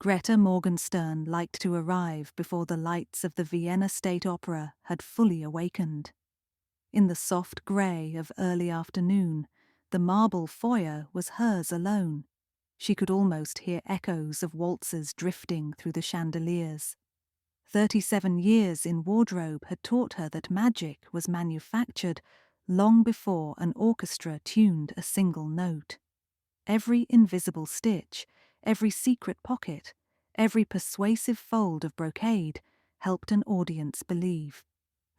Greta Morgenstern liked to arrive before the lights of the Vienna State Opera had fully awakened. In the soft grey of early afternoon, the marble foyer was hers alone. She could almost hear echoes of waltzes drifting through the chandeliers. 37 years in wardrobe had taught her that magic was manufactured long before an orchestra tuned a single note. Every invisible stitch, every secret pocket, every persuasive fold of brocade helped an audience believe.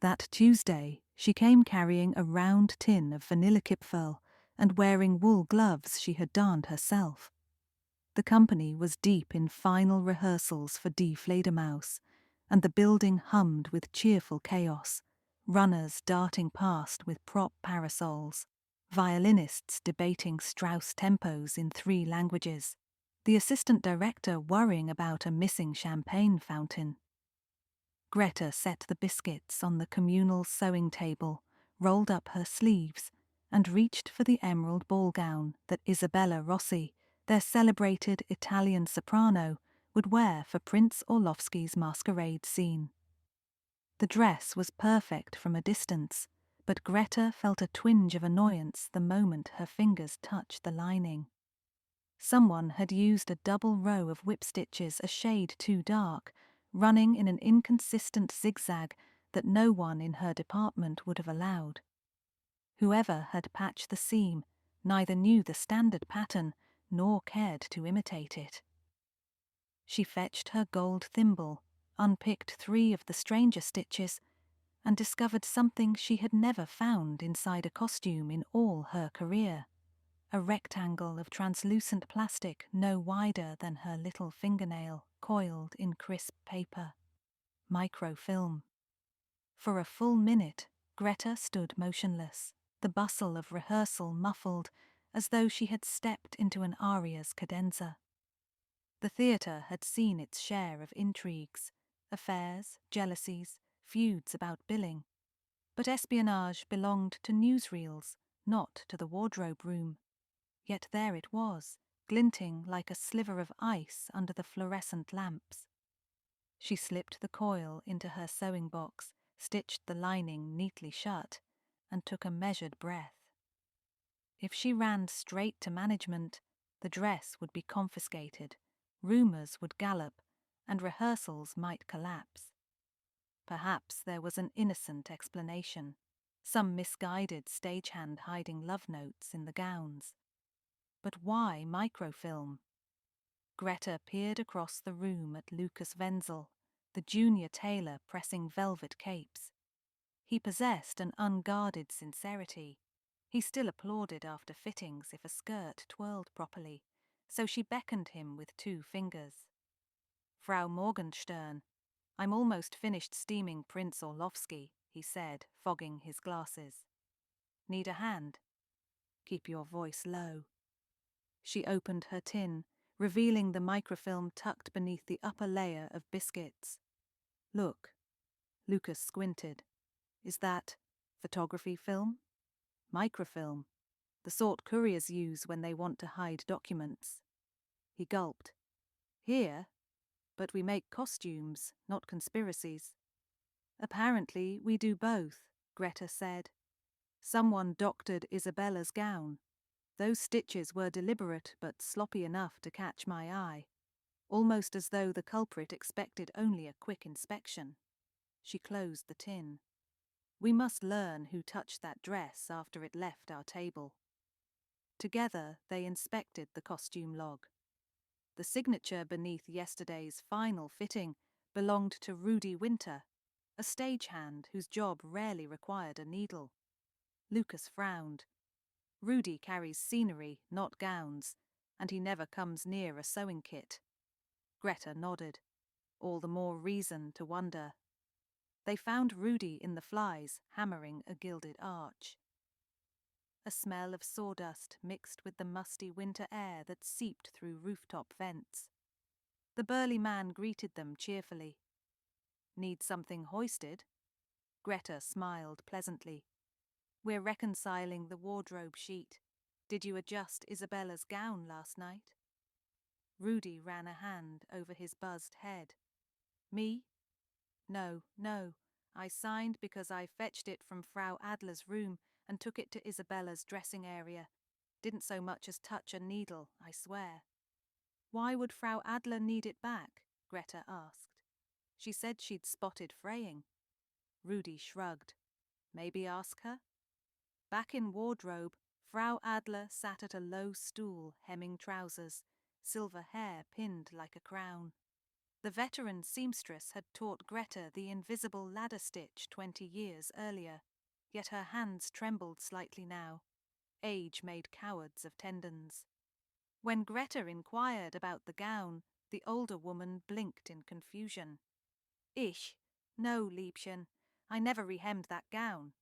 That Tuesday, she came carrying a round tin of vanilla Kipferl and wearing wool gloves she had darned herself. The company was deep in final rehearsals for Die Fledermaus, and the building hummed with cheerful chaos, runners darting past with prop parasols, violinists debating Strauss tempos in 3 languages, the assistant director worrying about a missing champagne fountain. Greta set the biscuits on the communal sewing table, rolled up her sleeves, and reached for the emerald ball gown that Isabella Rossi, their celebrated Italian soprano, would wear for Prince Orlovsky's masquerade scene. The dress was perfect from a distance, but Greta felt a twinge of annoyance the moment her fingers touched the lining. Someone had used a double row of whip stitches a shade too dark, running in an inconsistent zigzag that no one in her department would have allowed. Whoever had patched the seam neither knew the standard pattern nor cared to imitate it. She fetched her gold thimble, unpicked 3 of the stranger stitches, and discovered something she had never found inside a costume in all her career. A rectangle of translucent plastic no wider than her little fingernail, coiled in crisp paper. Microfilm. For a full minute, Greta stood motionless, the bustle of rehearsal muffled, as though she had stepped into an aria's cadenza. The theatre had seen its share of intrigues, affairs, jealousies, feuds about billing. But espionage belonged to newsreels, not to the wardrobe room. Yet there it was, glinting like a sliver of ice under the fluorescent lamps. She slipped the coil into her sewing box, stitched the lining neatly shut, and took a measured breath. If she ran straight to management, the dress would be confiscated, rumours would gallop, and rehearsals might collapse. Perhaps there was an innocent explanation, some misguided stagehand hiding love notes in the gowns. But why microfilm? Greta peered across the room at Lucas Wenzel, the junior tailor pressing velvet capes. He possessed an unguarded sincerity. He still applauded after fittings if a skirt twirled properly, so she beckoned him with 2 fingers. Frau Morgenstern, I'm almost finished steaming Prince Orlovsky, he said, fogging his glasses. Need a hand? Keep your voice low. She opened her tin, revealing the microfilm tucked beneath the upper layer of biscuits. Look. Lucas squinted. Is that photography film? Microfilm. The sort couriers use when they want to hide documents. He gulped. Here? But we make costumes, not conspiracies. Apparently we do both, Greta said. Someone doctored Isabella's gown. Those stitches were deliberate but sloppy enough to catch my eye, almost as though the culprit expected only a quick inspection. She closed the tin. We must learn who touched that dress after it left our table. Together they inspected the costume log. The signature beneath yesterday's final fitting belonged to Rudy Winter, a stagehand whose job rarely required a needle. Lucas frowned. Rudy carries scenery, not gowns, and he never comes near a sewing kit. Greta nodded. All the more reason to wonder. They found Rudy in the flies, hammering a gilded arch. A smell of sawdust mixed with the musty winter air that seeped through rooftop vents. The burly man greeted them cheerfully. Need something hoisted? Greta smiled pleasantly. We're reconciling the wardrobe sheet. Did you adjust Isabella's gown last night? Rudy ran a hand over his buzzed head. Me? No. I signed because I fetched it from Frau Adler's room and took it to Isabella's dressing area. Didn't so much as touch a needle, I swear. Why would Frau Adler need it back? Greta asked. She said she'd spotted fraying. Rudy shrugged. Maybe ask her? Back in wardrobe, Frau Adler sat at a low stool hemming trousers, silver hair pinned like a crown. The veteran seamstress had taught Greta the invisible ladder stitch 20 years earlier, yet her hands trembled slightly now. Age made cowards of tendons. When Greta inquired about the gown, the older woman blinked in confusion. Ish, no, Liebchen, I never rehemmed that gown.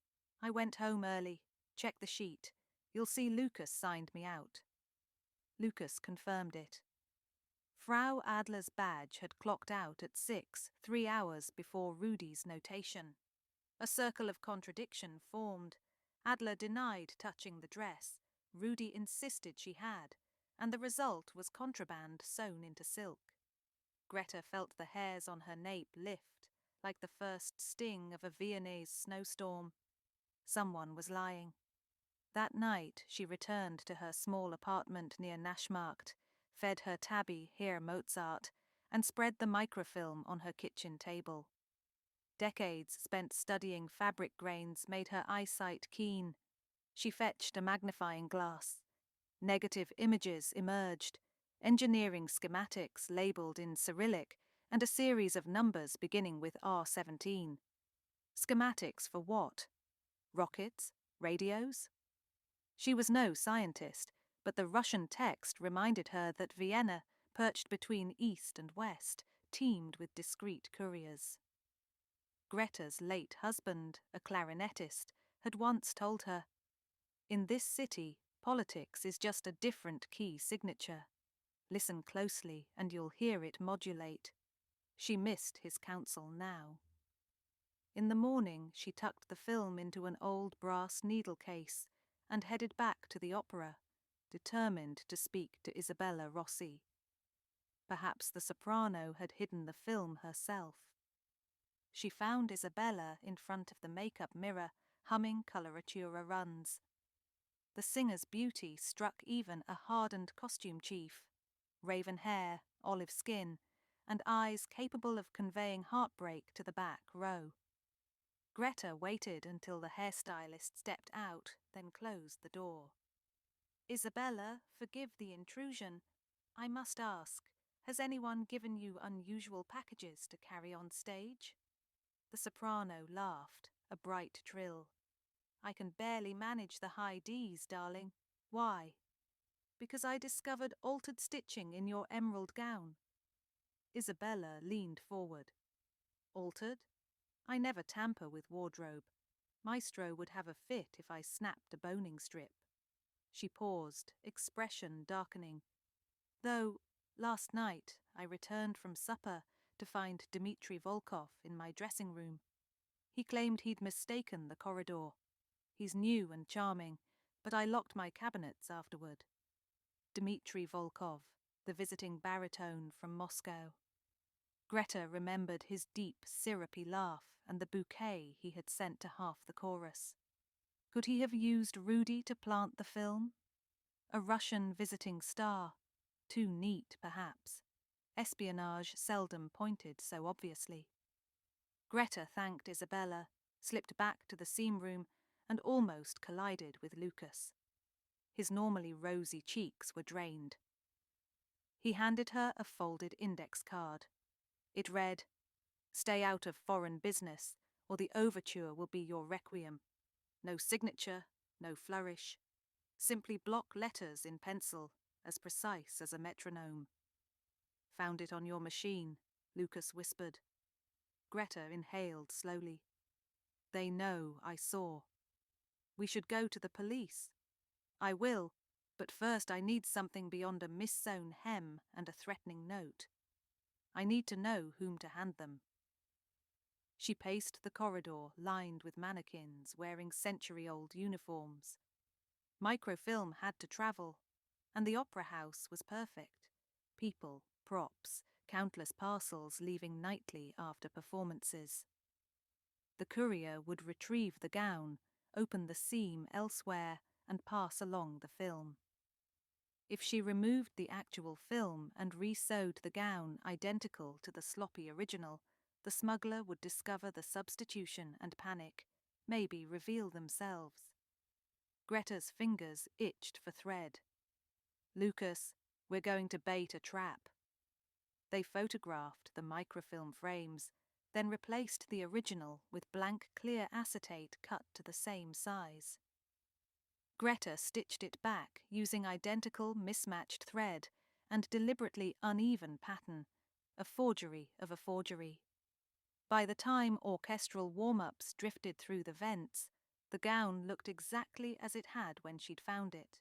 I went home early. Check the sheet. You'll see Lucas signed me out. Lucas confirmed it. Frau Adler's badge had clocked out at 6, 3 hours before Rudy's notation. A circle of contradiction formed. Adler denied touching the dress. Rudy insisted she had, and the result was contraband sewn into silk. Greta felt the hairs on her nape lift, like the first sting of a Viennese snowstorm. Someone was lying. That night she returned to her small apartment near Naschmarkt, fed her tabby Herr Mozart, and spread the microfilm on her kitchen table. Decades spent studying fabric grains made her eyesight keen. She fetched a magnifying glass. Negative images emerged, engineering schematics labelled in Cyrillic and a series of numbers beginning with R17. Schematics for what? Rockets? Radios? She was no scientist, but the Russian text reminded her that Vienna, perched between east and west, teemed with discreet couriers. Greta's late husband, a clarinetist, had once told her, "In this city, politics is just a different key signature. Listen closely and you'll hear it modulate." She missed his counsel now. In the morning she tucked the film into an old brass needle case and headed back to the opera, determined to speak to Isabella Rossi. Perhaps the soprano had hidden the film herself. She found Isabella in front of the makeup mirror, humming coloratura runs. The singer's beauty struck even a hardened costume chief. Raven hair, olive skin, and eyes capable of conveying heartbreak to the back row. Greta waited until the hairstylist stepped out, then closed the door. "Isabella, forgive the intrusion. I must ask, has anyone given you unusual packages to carry on stage?" The soprano laughed, a bright trill. "I can barely manage the high Ds, darling. Why?" "Because I discovered altered stitching in your emerald gown." Isabella leaned forward. "Altered? I never tamper with wardrobe. Maestro would have a fit if I snapped a boning strip." She paused, expression darkening. "Though, last night I returned from supper to find Dmitri Volkov in my dressing room. He claimed he'd mistaken the corridor. He's new and charming, but I locked my cabinets afterward." Dmitri Volkov, the visiting baritone from Moscow. Greta remembered his deep, syrupy laugh and the bouquet he had sent to half the chorus. Could he have used Rudy to plant the film? A Russian visiting star. Too neat, perhaps. Espionage seldom pointed so obviously. Greta thanked Isabella, slipped back to the seam room, and almost collided with Lucas. His normally rosy cheeks were drained. He handed her a folded index card. It read, "Stay out of foreign business, or the overture will be your requiem. No signature, no flourish. Simply block letters in pencil, as precise as a metronome." "Found it on your machine," Lucas whispered. Greta inhaled slowly. "They know I saw." "We should go to the police." "I will, but first I need something beyond a mis-sewn hem and a threatening note. I need to know whom to hand them." She paced the corridor lined with mannequins wearing century-old uniforms. Microfilm had to travel, and the opera house was perfect. people, props, countless parcels leaving nightly after performances. The courier would retrieve the gown, open the seam elsewhere, and pass along the film. If she removed the actual film and re-sewed the gown identical to the sloppy original, the smuggler would discover the substitution and panic, maybe reveal themselves. Greta's fingers itched for thread. "Lucas, we're going to bait a trap." They photographed the microfilm frames, then replaced the original with blank clear acetate cut to the same size. Greta stitched it back using identical mismatched thread and deliberately uneven pattern, a forgery of a forgery. By the time orchestral warm-ups drifted through the vents, the gown looked exactly as it had when she'd found it.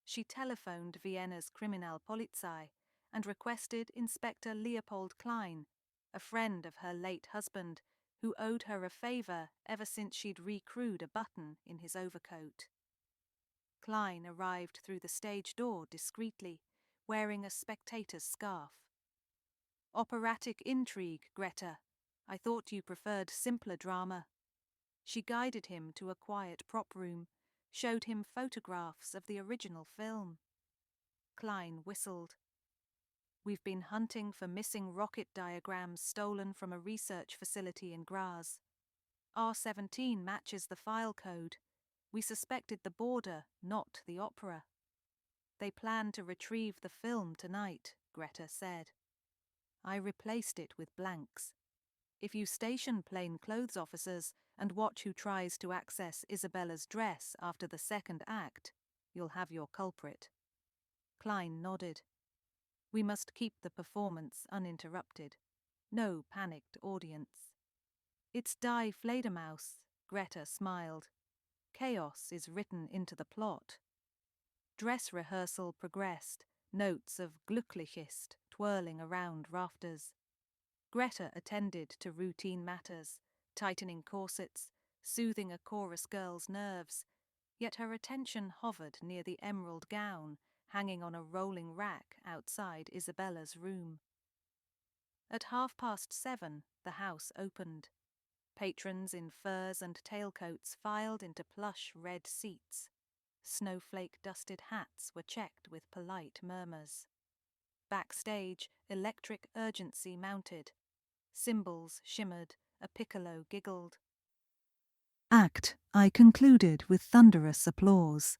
She telephoned Vienna's Kriminalpolizei and requested Inspector Leopold Klein, a friend of her late husband, who owed her a favor ever since she'd recrewed a button in his overcoat. Klein arrived through the stage door discreetly, wearing a spectator's scarf. "Operatic intrigue, Greta. I thought you preferred simpler drama." She guided him to a quiet prop room, showed him photographs of the original film. Klein whistled. "We've been hunting for missing rocket diagrams stolen from a research facility in Graz. R17 matches the file code. We suspected the border, not the opera." "They plan to retrieve the film tonight," Greta said. "I replaced it with blanks. If you station plainclothes officers and watch who tries to access Isabella's dress after the second act, you'll have your culprit." Klein nodded. "We must keep the performance uninterrupted. No panicked audience." "It's Die Fledermaus," Greta smiled. "Chaos is written into the plot." Dress rehearsal progressed, notes of Glücklichist twirling around rafters. Greta attended to routine matters, tightening corsets, soothing a chorus girl's nerves, yet her attention hovered near the emerald gown hanging on a rolling rack outside Isabella's room. At 7:30, the house opened. Patrons in furs and tailcoats filed into plush red seats. Snowflake-dusted hats were checked with polite murmurs. Backstage, electric urgency mounted. Cymbals shimmered, a piccolo giggled. Act I concluded with thunderous applause.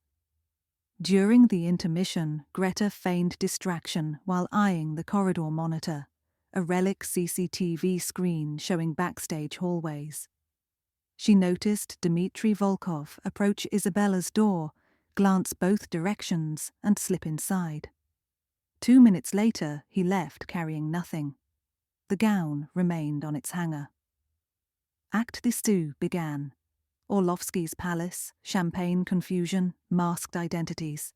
During the intermission, Greta feigned distraction while eyeing the corridor monitor, a relic CCTV screen showing backstage hallways. She noticed Dmitry Volkov approach Isabella's door, glance both directions, and slip inside. 2 minutes later, he left carrying nothing. The gown remained on its hanger. Act 2 began. Orlovsky's palace, champagne confusion, masked identities.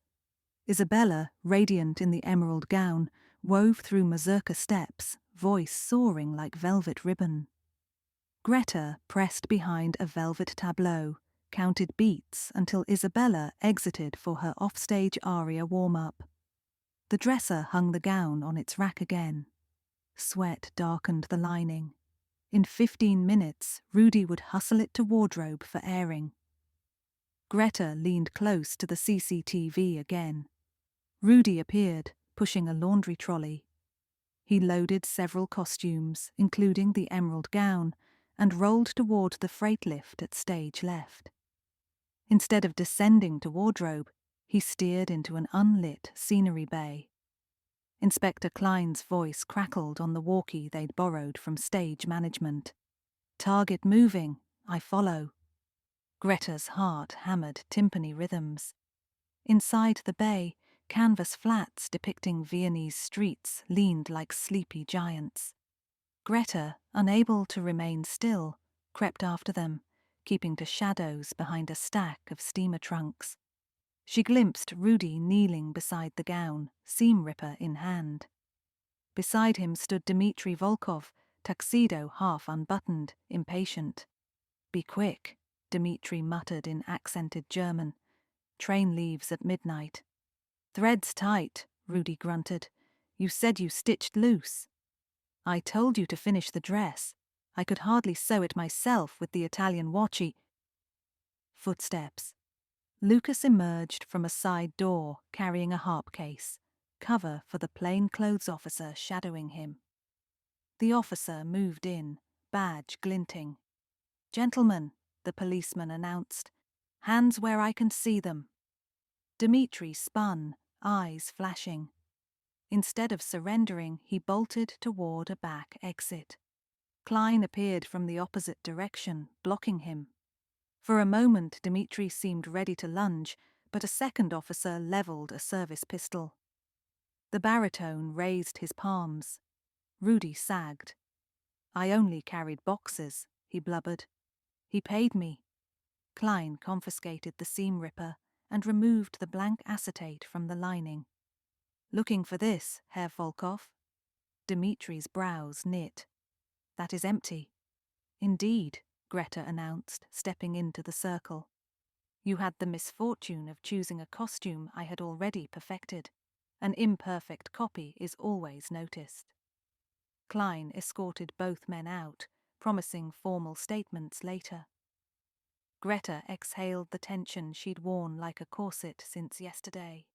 Isabella, radiant in the emerald gown, wove through mazurka steps, voice soaring like velvet ribbon. Greta pressed behind a velvet tableau, counted beats until Isabella exited for her offstage aria warm-up. The dresser hung the gown on its rack again. Sweat darkened the lining. In 15 minutes, Rudy would hustle it to wardrobe for airing. Greta leaned close to the CCTV again. Rudy appeared, pushing a laundry trolley. He loaded several costumes, including the emerald gown, and rolled toward the freight lift at stage left. Instead of descending to wardrobe, he steered into an unlit scenery bay. Inspector Klein's voice crackled on the walkie they'd borrowed from stage management. "Target moving, I follow." Greta's heart hammered timpani rhythms. Inside the bay, canvas flats depicting Viennese streets leaned like sleepy giants. Greta, unable to remain still, crept after them, keeping to shadows behind a stack of steamer trunks. She glimpsed Rudy kneeling beside the gown, seam ripper in hand. Beside him stood Dmitry Volkov, tuxedo half unbuttoned, impatient. "Be quick," Dmitry muttered in accented German. "Train leaves at midnight." "Thread's tight," Rudy grunted. You said you stitched loose. I told you to finish the dress. I could hardly sew it myself with the Italian watchy. Footsteps. Lucas emerged from a side door carrying a harp case, cover for the plainclothes officer shadowing him. The officer moved in, badge glinting. "Gentlemen," the policeman announced, "hands where I can see them." Dmitri spun, eyes flashing. Instead of surrendering, he bolted toward a back exit. Klein appeared from the opposite direction, blocking him. For a moment, Dmitri seemed ready to lunge, but a second officer leveled a service pistol. The baritone raised his palms. Rudy sagged. "I only carried boxes," he blubbered. "He paid me." Klein confiscated the seam ripper and removed the blank acetate from the lining. "Looking for this, Herr Volkov?" Dmitri's brows knit. "That is empty." "Indeed," Greta announced, stepping into the circle. "You had the misfortune of choosing a costume I had already perfected. An imperfect copy is always noticed." Klein escorted both men out, promising formal statements later. Greta exhaled the tension she'd worn like a corset since yesterday.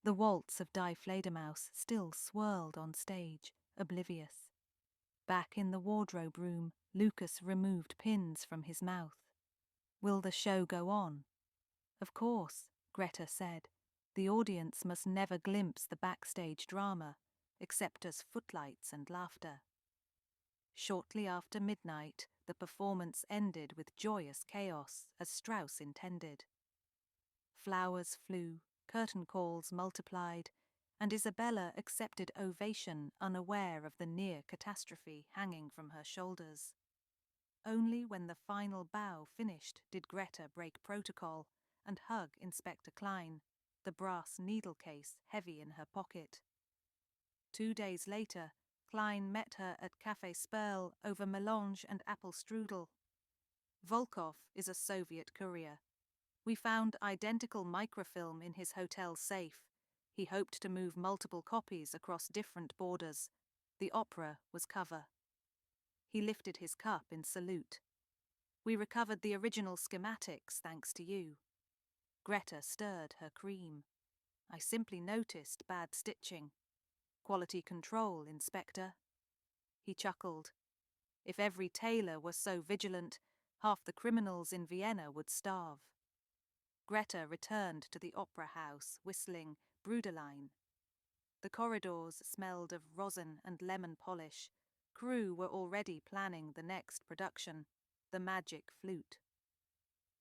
The waltz of Die Fledermaus still swirled on stage, oblivious. Back in the wardrobe room, Lucas removed pins from his mouth. "Will the show go on?" "Of course," Greta said. "The audience must never glimpse the backstage drama, except as footlights and laughter." Shortly after midnight, the performance ended with joyous chaos, as Strauss intended. Flowers flew, curtain calls multiplied, and Isabella accepted ovation unaware of the near catastrophe hanging from her shoulders. Only when the final bow finished did Greta break protocol and hug Inspector Klein, the brass needle case heavy in her pocket. 2 days later, Klein met her at Café Sperl over melange and apple strudel. "Volkov is a Soviet courier. We found identical microfilm in his hotel safe. He hoped to move multiple copies across different borders. The opera was cover." He lifted his cup in salute. "We recovered the original schematics thanks to you." Greta stirred her cream. "I simply noticed bad stitching. Quality control, Inspector." He chuckled. "If every tailor were so vigilant, half the criminals in Vienna would starve." Greta returned to the opera house, whistling Bruderlein. The corridors smelled of rosin and lemon polish. Crew were already planning the next production, The Magic Flute.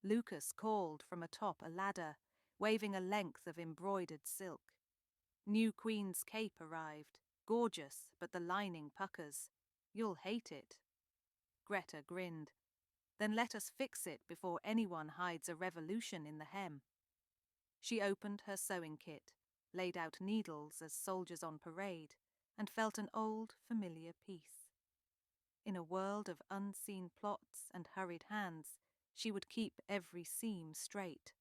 Lucas called from atop a ladder, waving a length of embroidered silk. New Queen's cape arrived, gorgeous, but the lining puckers. "You'll hate it." Greta grinned. "Then let us fix it before anyone hides a revolution in the hem." She opened her sewing kit, laid out needles as soldiers on parade, and felt an old, familiar peace. In a world of unseen plots and hurried hands, she would keep every seam straight.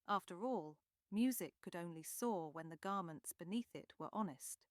After all, music could only soar when the garments beneath it were honest.